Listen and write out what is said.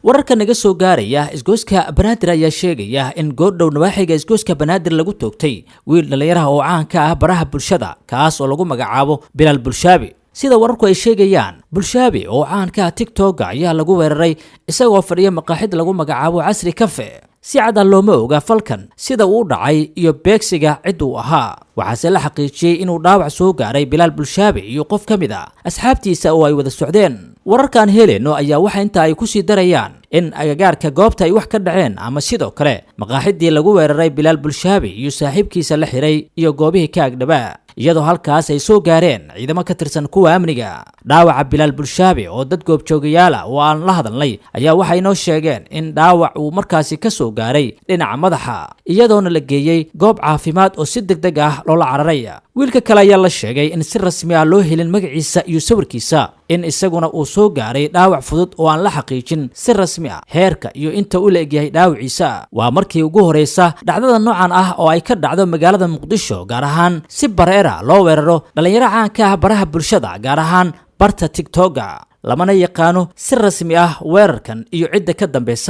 wararka naga soo gaaraya isgoyska Banaadir ayaa sheegaya in goordhow nawaaxiga isgoyska Banaadir lagu toogtay wiil dhalinyaro oo caan ka ah baraha bulshada kaas oo lagu magacaabo Bilal Bulshaabi. sida wararku ay sheegayaan, Bulshaabi oo caan ka ah TikTok ayaa lagu weeraray isagoo fadhiya maqaaxid lagu magacaabo Casri Cafe. si cad looma oga falkan sida uu dhacay iyo beegsiga cid uu ahaa. waxaase la xaqiijiyay inuu dhaawac soo gaaray Bilal Bulshaabi iyo qof kamid ah asxaabtiisa oo ay wada socdeen. wararkan heleno ayaa waxa inta ay ku sii darayaan in agagaarka goobta ay wax ka dhaceen ama sidoo kale maqaaxidii lagu weeraray Bilal Bulshaabi iyo saaxiibkiisa la xiray iyo goobihii ka agdhaba, iyadoo halkaas ay soo gaareen ciidamo ka tirsan kuwa amniga. dhaawaca Bilal Bulshaabi oo dad goobjoogayaal ah oo aan la hadalnay ayaa waxay noo sheegeen in dhaawac uu markaasi ka soo gaaray dhinaca madaxa, iyadoona la geeyay goob caafimaad oo si degdeg ah loola cararay. wiilka kale ayaa la sheegay in si rasmi ah loo helin magaciisa iyo sawirkiisa, in isaguna uu soo gaaray dhaawac fudud oo aan la xaqiijin si rasmi ah heerka iyo inta uu la egyahay dhaawaciisa. waa markii ugu horeysa dhacdada noocan ah oo ay ka dhacdo magaalada Muqdisho, gaar ahaan si bareera loo weeraro dhalinyaro caan ka ah baraha bulshada, gaar ahaan barta TikTok. lamana yaqaano si rasmi ah weerarkan iyo cidda ka dambeysa.